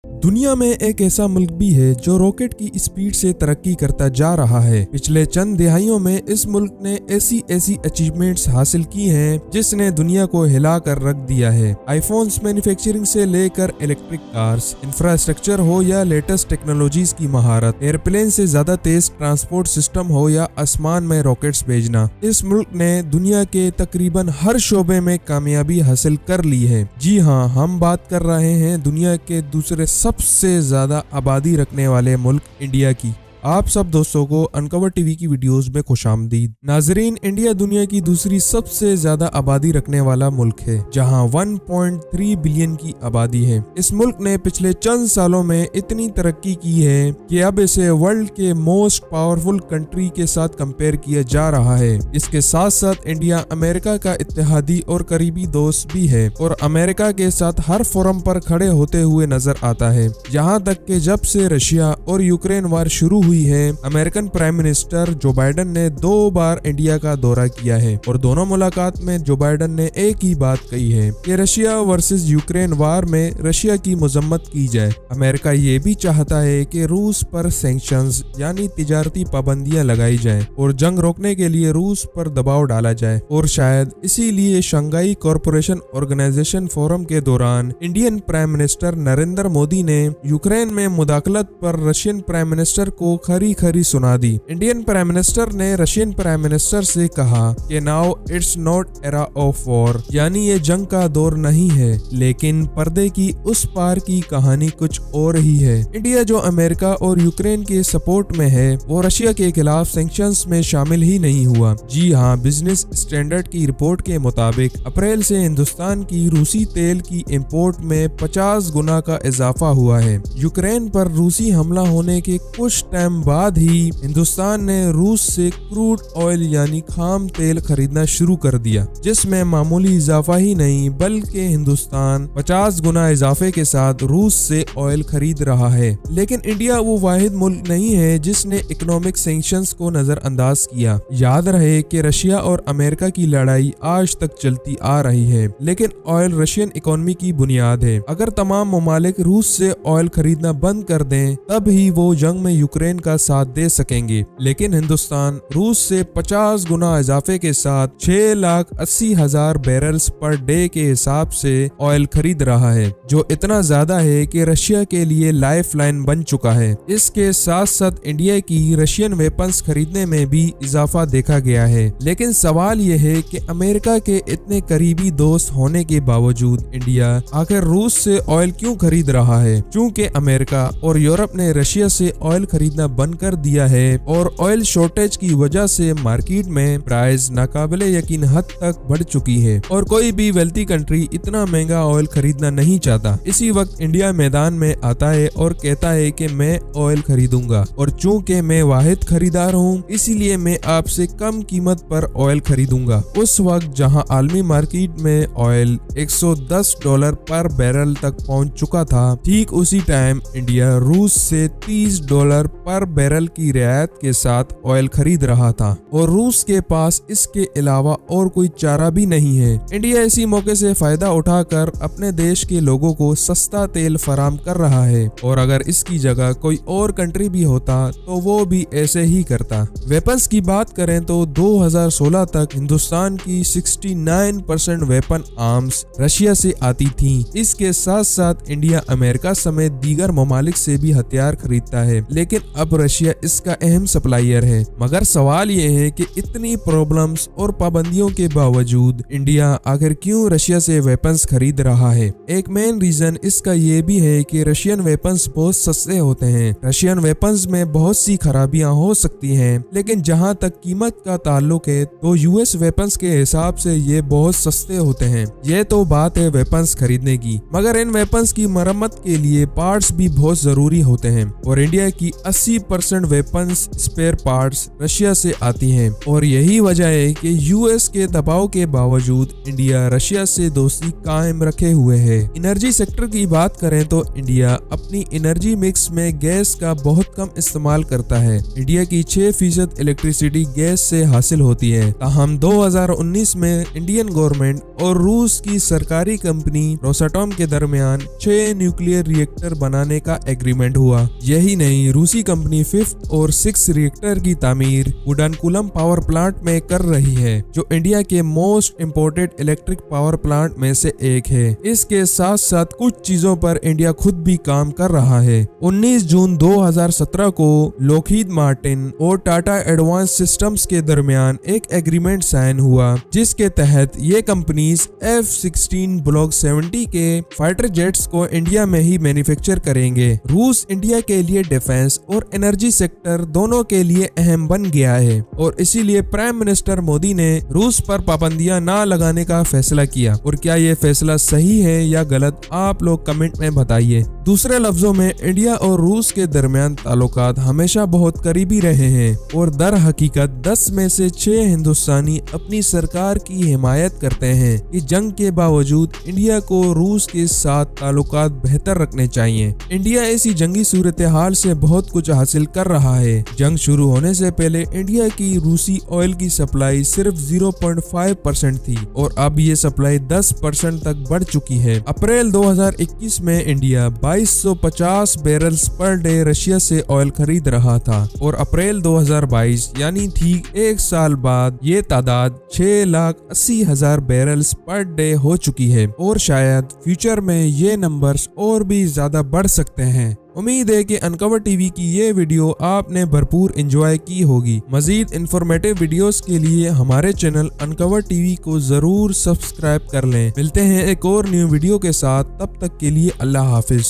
दुनिया में एक ऐसा मुल्क भी है जो रॉकेट की स्पीड से तरक्की करता जा रहा है। पिछले चंद दिहाइयों में इस मुल्क ने ऐसी अचीवमेंट्स हासिल की हैं जिसने दुनिया को हिला कर रख दिया है। आईफोन्स मैन्युफैक्चरिंग से लेकर इलेक्ट्रिक कार्स, इंफ्रास्ट्रक्चर हो या लेटेस्ट टेक्नोलॉजीज की महारत, एयरप्लेन से ज्यादा तेज ट्रांसपोर्ट सिस्टम हो या आसमान में रॉकेट्स भेजना, इस मुल्क ने दुनिया के तकरीबन हर शोबे में कामयाबी हासिल कर ली है। जी हाँ, हम बात कर रहे हैं दुनिया के दूसरे सबसे ज्यादा आबादी रखने वाले मुल्क इंडिया की। आप सब दोस्तों को अनकवर टीवी की वीडियोस में खुशामदीद। नाजरीन, इंडिया दुनिया की दूसरी सबसे ज्यादा आबादी रखने वाला मुल्क है, जहां 1.3 बिलियन की आबादी है। इस मुल्क ने पिछले चंद सालों में इतनी तरक्की की है कि अब इसे वर्ल्ड के मोस्ट पावरफुल कंट्री के साथ कंपेयर किया जा रहा है। इसके साथ साथ इंडिया अमेरिका का इत्तेहादी और करीबी दोस्त भी है और अमेरिका के साथ हर फोरम पर खड़े होते हुए नजर आता है। यहाँ तक कि जब से रशिया और यूक्रेन वार शुरू हुई है, American prime minister Joe Biden ने 2 बार इंडिया का दौरा किया है और दोनों मुलाकात में जो बाइडेन ने एक ही बात कही है कि रशिया वर्सेस यूक्रेन वार में रशिया की मजम्मत की जाए। अमेरिका ये भी चाहता है कि रूस पर सैंक्शंस यानी तिजारती पाबंदियां लगाई जाए और जंग रोकने के लिए रूस पर दबाव डाला जाए। और शायद इसीलिए शंघाई कॉरपोरेशन ऑर्गेनाइजेशन फोरम के दौरान Indian prime minister Narendra Modi ने यूक्रेन में मुदाखलत पर रशियन प्राइम मिनिस्टर को खरी खरी सुना दी। इंडियन प्राइम मिनिस्टर ने रशियन प्राइम मिनिस्टर से कहा कि now it's not era of war, यानी ये जंग का दौर नहीं है, लेकिन पर्दे की उस पार की कहानी कुछ और ही है। इंडिया जो अमेरिका और यूक्रेन के सपोर्ट में है, वो रशिया के खिलाफ सैंक्शंस में शामिल ही नहीं हुआ। जी हाँ, बिजनेस स्टैंडर्ड की रिपोर्ट के मुताबिक अप्रैल से हिंदुस्तान की रूसी तेल की इंपोर्ट में 50 गुना का इजाफा हुआ है। यूक्रेन पर रूसी हमला होने के कुछ टाइम बाद ही हिंदुस्तान ने रूस से क्रूड ऑयल यानी खाम तेल खरीदना शुरू कर दिया, जिसमें मामूली इजाफा ही नहीं बल्कि हिंदुस्तान 50 गुना इजाफे के साथ रूस से ऑयल खरीद रहा है। लेकिन इंडिया वो वाहिद मुल्क नहीं है जिसने इकोनॉमिक सैंक्शंस को नजरअंदाज किया। याद रहे कि रशिया और अमेरिका की लड़ाई आज तक चलती आ रही है, लेकिन ऑयल रशियन इकोनॉमी की बुनियाद है। अगर तमाम ममालिक रूस से ऑयल खरीदना बंद कर दें, तब ही वो जंग में यूक्रेन का साथ दे सकेंगे। लेकिन हिंदुस्तान रूस से 50 गुना इजाफे के साथ 6,80,000 बैरल्स पर डे के हिसाब से ऑयल खरीद रहा है, जो इतना ज्यादा है कि रशिया के लिए लाइफ लाइन बन चुका है। इसके साथ साथ इंडिया की रशियन वेपन्स खरीदने में भी इजाफा देखा गया है। लेकिन सवाल यह है कि अमेरिका के इतने करीबी दोस्त होने के बावजूद इंडिया आखिर रूस से ऑयल क्यों खरीद रहा है? क्योंकि अमेरिका और यूरोप ने रशिया से ऑयल खरीदना बंद कर दिया है और ऑयल शॉर्टेज की वजह से मार्केट में प्राइस नाकाबिले यकीन हद तक बढ़ चुकी है और कोई भी वेल्थी कंट्री इतना महंगा ऑयल खरीदना नहीं चाहता। इसी वक्त इंडिया मैदान में आता है और कहता है कि मैं ऑयल खरीदूंगा और चूंकि मैं वाहिद खरीदार हूँ, इसीलिए मैं आपसे कम कीमत पर ऑयल खरीदूंगा। उस वक्त जहां आलमी मार्केट में ऑयल $110 पर बैरल तक पहुंच चुका था, ठीक उसी टाइम इंडिया रूस से $30 पर बैरल की रियायत के साथ ऑयल खरीद रहा था और रूस के पास इसके अलावा और कोई चारा भी नहीं है। इंडिया इसी मौके से फायदा उठाकर अपने देश के लोगों को सस्ता तेल फराम कर रहा है और अगर इसकी जगह कोई और कंट्री भी होता तो वो भी ऐसे ही करता। वेपन्स की बात करें तो 2016 तक हिंदुस्तान की 69% वेपन आर्म्स रशिया से आती थी। इसके साथ साथ इंडिया अमेरिका समेत दीगर ममालिक से भी हथियार खरीदता है, लेकिन अब रशिया इसका अहम सप्लायर है। मगर सवाल ये है कि इतनी प्रॉब्लम्स और पाबंदियों के बावजूद इंडिया आखिर क्यों रशिया से वेपन्स खरीद रहा है? एक मेन रीजन इसका ये भी है कि रशियन वेपन्स बहुत सस्ते होते हैं। रशियन वेपन्स में बहुत सी खराबियां हो सकती हैं, लेकिन जहां तक कीमत का ताल्लुक है तो यूएस वेपन्स के हिसाब से ये बहुत सस्ते होते हैं। ये तो बात है वेपन्स खरीदने की, मगर इन वेपन्स की मरम्मत के लिए पार्ट्स भी बहुत जरूरी होते हैं और इंडिया की 80% वेपन्स स्पेयर पार्ट्स रशिया से आती हैं और यही वजह है कि यूएस के दबाव के बावजूद इंडिया रशिया से दोस्ती कायम रखे हुए है। एनर्जी सेक्टर की बात करें तो इंडिया अपनी एनर्जी मिक्स में गैस का बहुत कम इस्तेमाल करता है। इंडिया की 6% इलेक्ट्रिसिटी गैस से हासिल होती है। ताहम 2019 में इंडियन गवर्नमेंट और रूस की सरकारी कंपनी रोसाटॉम के दरमियान 6 न्यूक्लियर रिएक्टर बनाने का एग्रीमेंट हुआ। यही नहीं, रूसी कंपनी 5th और 6th रिएक्टर की तामीर कुडानकुलम पावर प्लांट में कर रही है, जो इंडिया के most imported electric power plant में से एक है। इसके साथ साथ कुछ चीजों पर इंडिया खुद भी काम कर रहा है। 19 जून 2017 को लॉकहीड मार्टिन और टाटा एडवांस सिस्टम्स के दरमियान एक एग्रीमेंट साइन हुआ, जिसके तहत ये कंपनीज F-16 ब्लॉक 70 के फाइटर जेट्स को इंडिया में ही मैन्युफैक्चर करेंगे। रूस इंडिया के लिए डिफेंस और एनर्जी सेक्टर दोनों के लिए अहम बन गया है और इसीलिए प्राइम मिनिस्टर मोदी ने रूस पर पाबंदियां ना लगाने का फैसला किया। और क्या ये फैसला सही है या गलत, आप लोग कमेंट में बताइए। दूसरे लफ्जों में इंडिया और रूस के दरमियान ताल्लुकात हमेशा बहुत करीबी रहे हैं और दर हकीकत 10 में से 6 हिंदुस्तानी अपनी सरकार की हिमायत करते हैं कि जंग के बावजूद इंडिया को रूस के साथ ताल्लुकात बेहतर रखने चाहिए। इंडिया ऐसी जंगी सूरत हाल से बहुत कुछ हासिल कर रहा है। जंग शुरू होने से पहले इंडिया की रूसी ऑयल की सप्लाई सिर्फ 0.5% थी और अब ये सप्लाई 10% तक बढ़ चुकी है। अप्रैल 2021 में India 2250 barrels per day Russia से ऑयल खरीद रहा था और अप्रैल 2022 यानी ठीक एक साल बाद ये तादाद 6,80,000 बैरल्स पर डे हो चुकी है और शायद फ्यूचर में ये नंबर्स और भी ज्यादा बढ़ सकते हैं। उम्मीद है कि अनकवर टीवी की ये वीडियो आपने भरपूर एंजॉय की होगी। मजीद इंफॉर्मेटिव वीडियोस के लिए हमारे चैनल अनकवर टीवी को जरूर सब्सक्राइब कर लें। मिलते हैं एक और न्यू वीडियो के साथ, तब तक के लिए अल्लाह हाफिज।